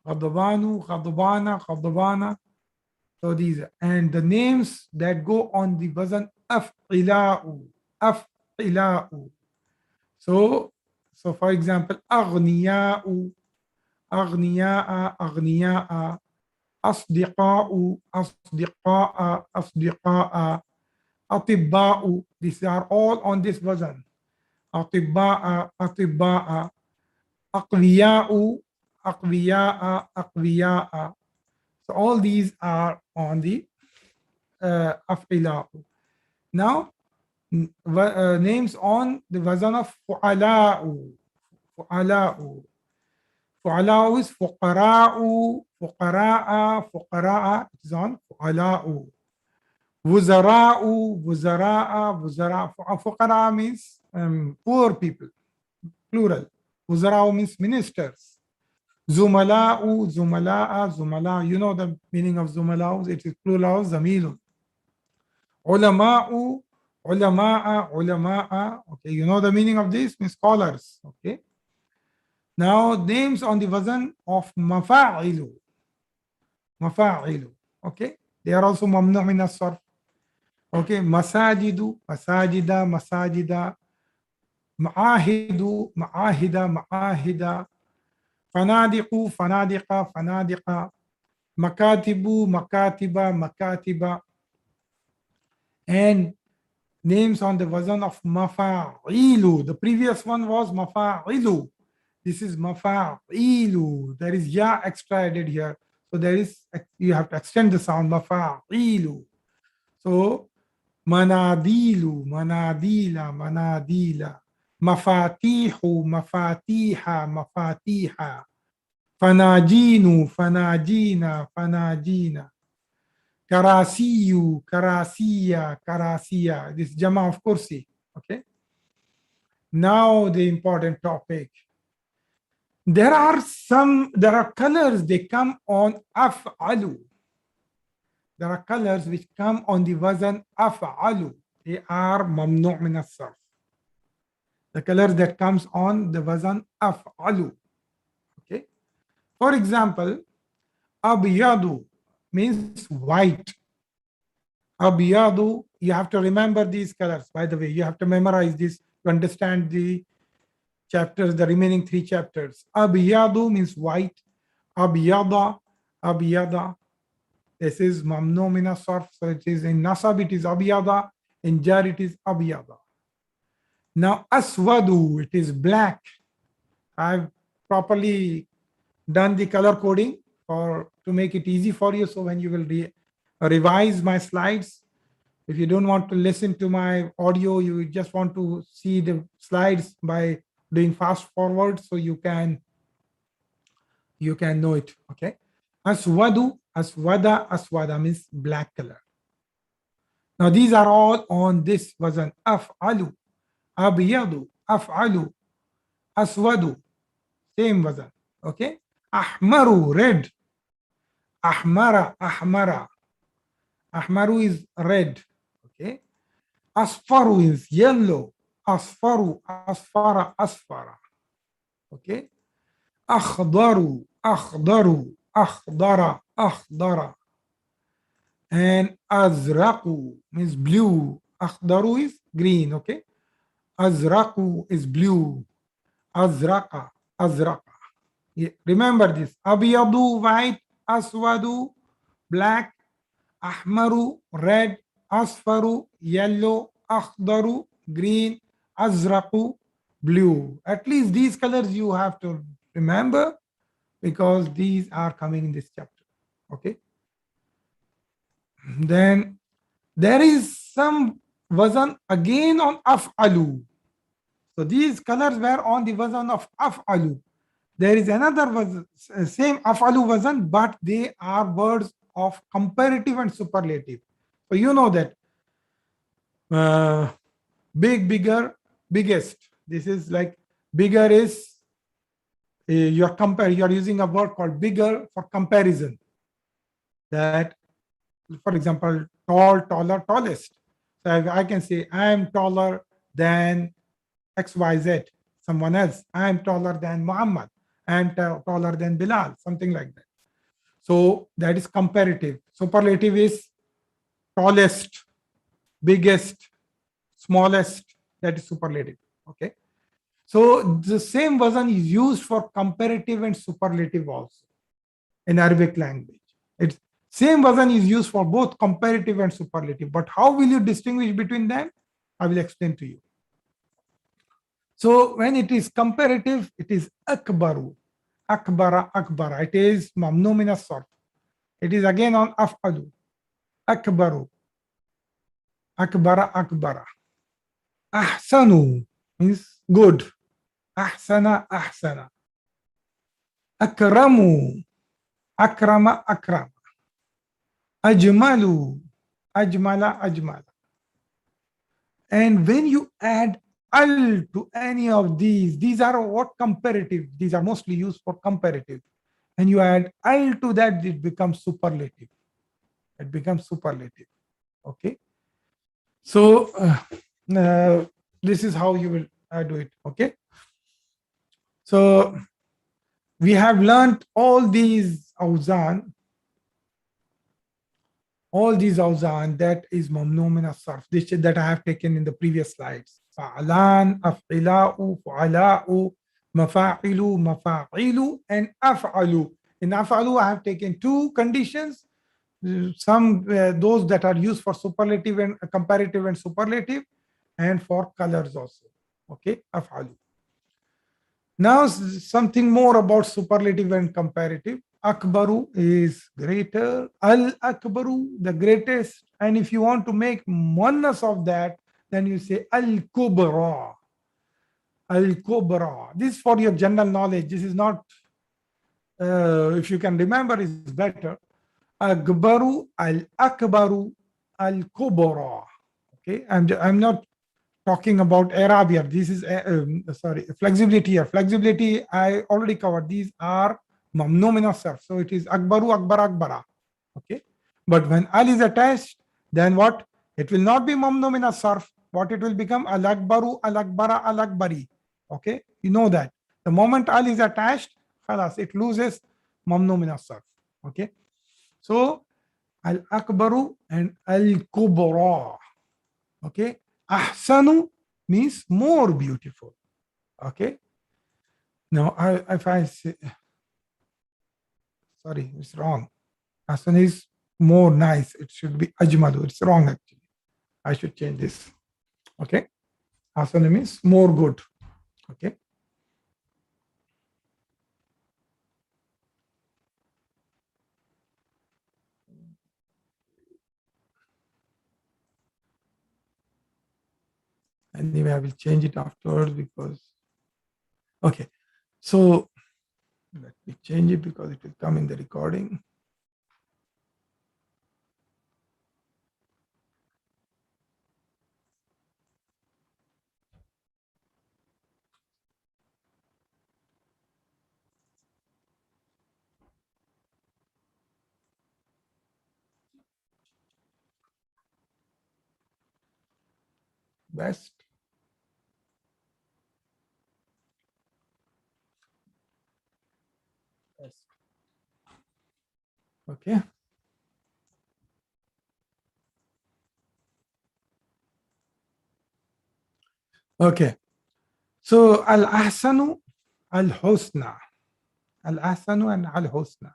Ghadabanu, ghadabana, ghadabana. So these and the names that go on the wazn af'ila'u, af'ila'u. So for example, aghniya'u, aghniya'a, aghniya'a, asdiqa'u, asdiqa'a, asdiqa'a, atibba'u. These are all on this wazn. Atibba'a, atibba'a, aqwiya'u, aqwiya'a, aqwiya'a. So all these are on the af'ila'u. Now, names on the wazn of fu'ala'u. Fu'ala'u. Fu'ala'u is fuqara'u, fuqara'a, fuqara'a. It is on fu'ala'u. Wuzara'u, wuzara'a, wuzara. Fuqara means poor people, plural. Wuzara'u means ministers. Zumala'u, zumala'a, zumala. You know the meaning of zumala'u. It is plural, zamilun. Ulama'u, ulama'a, ulama'a. Okay, you know the meaning of this? Means scholars. Okay. Now, names on the wazn of mafa'ilu. Mafa'ilu. Okay. They are also mamnu' min as-sarf. Okay. Masajidu, masajida, masajida. Ma'ahidu, ma'ahida, ma'ahida. Fanadiqu, fanadiqa, fanadiqa. Makatibu, makatiba, makatiba. And names on the wazn of mafa'ilu. The previous one was mafa'ilu. This is mafa'ilu. There is ya extra added here. So there is, you have to extend the sound, mafa'ilu. So manadilu, manadila, manadila. Mafatihu, mafatiha, mafatiha. Fanajinu, fanajina, fanajina. Karasiyu, karasiya, karasiya. This jama of kursi. Okay. Now the important topic. There are colors, they come on af'alu. There are colors which come on the wazn af'alu. They are mamnu' min as-sarf. The colors that comes on the wazn af'alu. Okay. For example, abyadu means white. Abyadu, you have to remember these colors. By the way, you have to memorize this to understand the chapters, the remaining 3 chapters. Abiyadu means white. Abiyada, abiyada. This is mamnu min as-sarf. So it is in nasab, it is abiyada. In jar, it is abiyada. Now, aswadu, it is black. I've properly done the color coding to make it easy for you. So when you will revise my slides, if you don't want to listen to my audio, you just want to see the slides by doing fast forward, so you can know it. Okay. Aswadu, aswada, aswada means black color. Now these are all on this wazn. Af'alu, abiyadu, af'alu, aswadu, same wazn. Okay. Ahmaru, red. Ahmara, ahmara. Ahmaru is red. Okay. Asfaru is yellow. Asfaru, asfara, asfara. Okay. Akhdaru, akhdaru, akhdara, akhdara. And azraqu means blue. Akhdaru is green. Okay. Azraqu is blue. Azraqa, azraqa. Remember this. Abiyadu, white. Aswadu, black. Ahmaru, red. Asfaru, yellow. Akhdaru, green. Azraqu, blue. At least these colors you have to remember, because these are coming in this chapter. Okay. Then there is some wazn again on af'alu. So these colors were on the wazn of af'alu. There is another wazn, same af'alu wazn, but they are words of comparative and superlative. So you know that big, bigger, biggest. This is like bigger is you're using a word called bigger for comparison. That, for example, tall, taller, tallest. So I can say I am taller than XYZ, someone else. I am taller than Muhammad. I am taller than Bilal, something like that. So that is comparative. Superlative is tallest. biggest, smallest, that is superlative. Okay. So the same wazn is used for comparative and superlative also in Arabic language. It's same wazn is used for both comparative and superlative. But how will you distinguish between them? I will explain to you. So when it is comparative, it is akbaru, akbara, akbara. It is mamnu min as-sarf. It is again on af'alu, akbaru, akbara, akbara. Ahsanu means good. Ahsana, ahsana. Akramu, akrama, akrama. Ajmalu, ajmala, ajmala. And when you add al to any of these are what comparative, these are mostly used for comparative. And you add al to that, it becomes superlative. It becomes superlative. Okay. So this is how you will do it. Okay. So we have learned all these awzan that is mamnu min as-sarf, this that I have taken in the previous slides. Fa'alan, af'ila'u, fu'ala'u, mafa'ilu, mafa'ilu, and af'alu. In af'alu, I have taken two conditions. Some those that are used for superlative and comparative and superlative, and for colors also. Okay, af'alu. Now something more about superlative and comparative. Akbaru is greater. Al-Akbaru, the greatest. And if you want to make muannas of that, then you say Al-Kubra. Al-Kubra. This is for your general knowledge. This is not, if you can remember, is better. Akbaru, Al-Akbaru, Al-Kubra. Okay, I'm not talking about Arab here. This is, sorry, flexibility here. Flexibility, I already covered. These are mamnu min as-sarf. So it is akbaru, akbar, akbara. Okay. But when al is attached, then what? It will not be mamnu min as-sarf. What it will become? Al-akbaru, al-akbara, al-akbari. Okay. You know that. The moment al is attached, khalas, it loses mamnu min as-sarf. Okay. So al-akbaru and al-kubra. Okay. Ahsanu means more beautiful. Okay. Now, if I say, sorry, it's wrong. Ahsan is more nice. It should be ajmalu. It's wrong actually. I should change this. Okay. Ahsan means more good. Okay. Anyway, I will change it afterwards because, okay. So let me change it because it will come in the recording. Best. Best. Okay. Okay. So al-ahsanu, al-husna. Al-ahsanu and al-husna.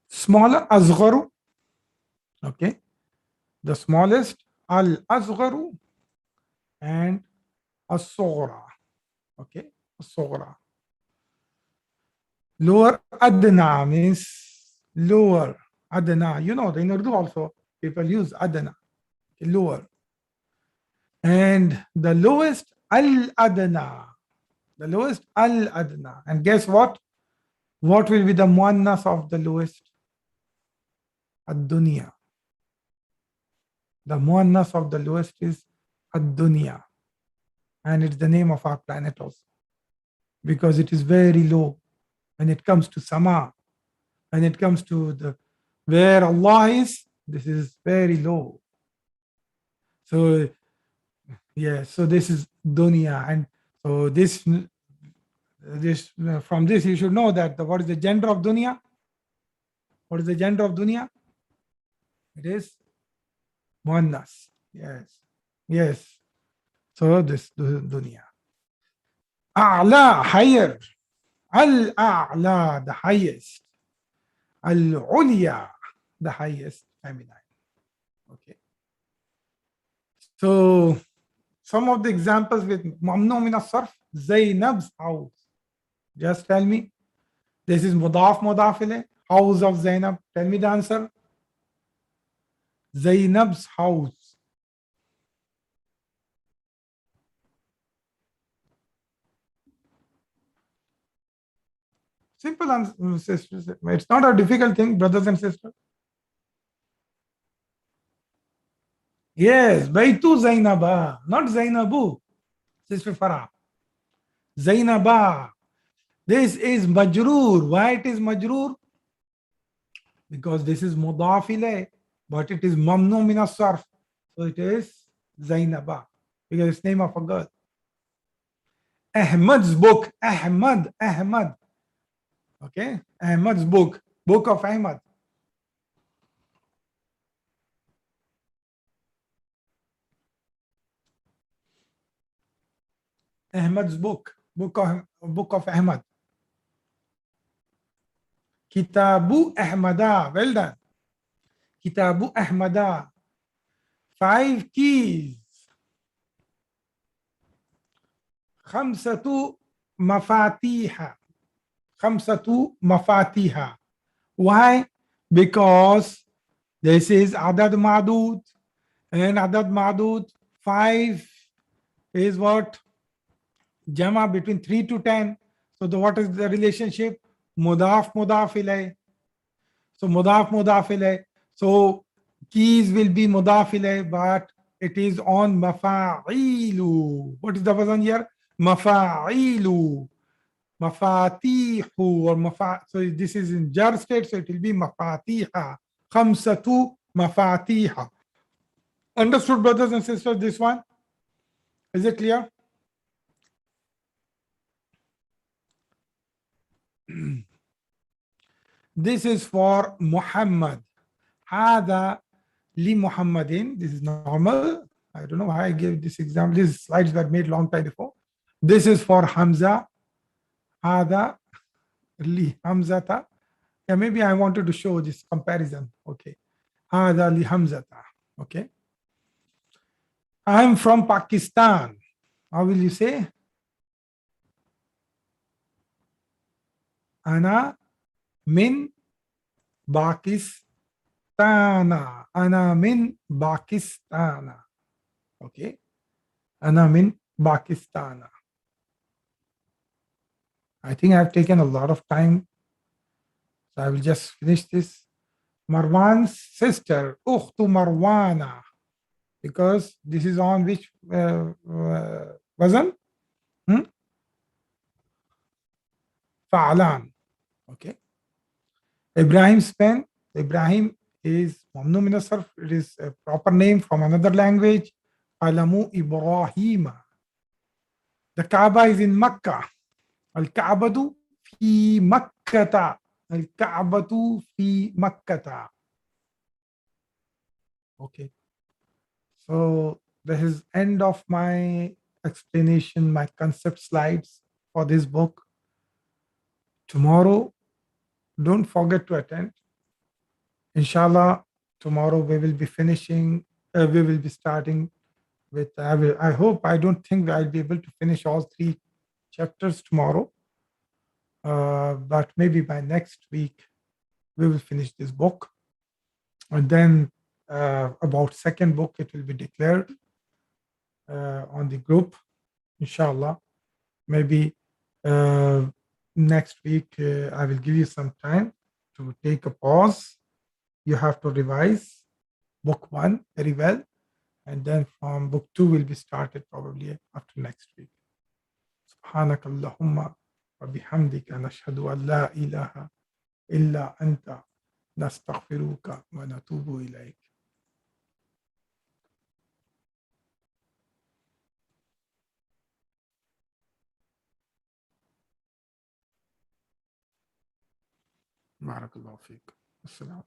Smaller, asgharu. Okay. The smallest, al-asgharu and as-sughra. Okay. As-sughra. Lower, adna means lower. Adna. You know, in Urdu also, people use adna. Okay, lower. And the lowest, al-adna. The lowest, al-adna. And guess what? What will be the muannas of the lowest? Ad-dunya. The muannas of the lowest is ad-dunya. And it's the name of our planet also. Because it is very low. When it comes to sama, when it comes to the where Allah is, this is very low. So yeah, so this is dunya. And so this from this you should know that what is the gender of dunya? What is the gender of dunya? It is Muannas. Yes. Yes. So this dunya. A'la, higher. Al-a'la, the highest. Al-ulya, the highest feminine. Okay. So some of the examples with mamnu min as-sarf, Zainab's house. Just tell me. This is mudaf mudaf ilayh. House of Zainab. Tell me the answer. Zainab's house. Simple answer, sisters. It's not a difficult thing, brothers and sisters. Yes, Baitu Zainaba, not Zainabu, Sister Farah. Zainaba. This is Majroor. Why it is Majroor? Because this is Mudaf ilayh, but it is Mamnu min as-sarf. So it is Zainaba, because it's name of a girl. Ahmad's book. Ahmad. Okay, Ahmad's book. Book of Ahmad. Ahmad's book. Book of Ahmad. Kitabu Ahmada. Well done. Kitabu Ahmada. 5 keys. خمسة مفاتيح. خمسة مفاتيح. Why? Because this is Adad-Madud, and Adad-Madud 5 is what? Jama between 3 to 10. So what is the relationship? Mudaf ilayh. So mudaf ilayh. So keys will be mudaf ilayh, but it is on mafa'ilu. What is the wazn here? Mafa'ilu. Mafatihu or so this is in jar state, so it will be mafatiha. Khamsatu mafatiha. Understood, brothers and sisters, this one? Is it clear? This is for Muhammad. Hada li Muhammadin. This is normal. I don't know why I gave this example. These slides were made long time before. This is for Hamza. Hada li Hamzata. Yeah, maybe I wanted to show this comparison. Okay. Hada li Hamzata. Okay. I'm from Pakistan. How will you say? Ana min Pakistana. Ana min Pakistana. Okay. Ana min Pakistana. I think I've taken a lot of time, so I will just finish this. Marwan's sister, Ukhtu Marwana, because this is on which wazn? Fa'alan. Okay. Ibrahim's pen. Ibrahim is Mamnu min as-sarf. It is a proper name from another language. Alamu Ibrahima. The Kaaba is in Makkah. Al-Ka'batu fi Makkata. Al-Ka'batu fi Makkata. Okay. So this is end of my explanation, my concept slides for this book. Tomorrow, don't forget to attend. Inshallah, tomorrow we will be finishing, we will be starting with, I hope, I don't think I'll be able to finish all 3 chapters tomorrow. But maybe by next week, we will finish this book. And then about second book, it will be declared on the group, inshallah. Maybe next week, I will give you some time to take a pause. You have to revise book 1 very well. And then from book 2 will be started probably after next week. سبحانك اللهم وبحمدك نشهد أن لا إله إلا أنت نستغفرك ونتوب إليك. بارك الله فيك. السلام.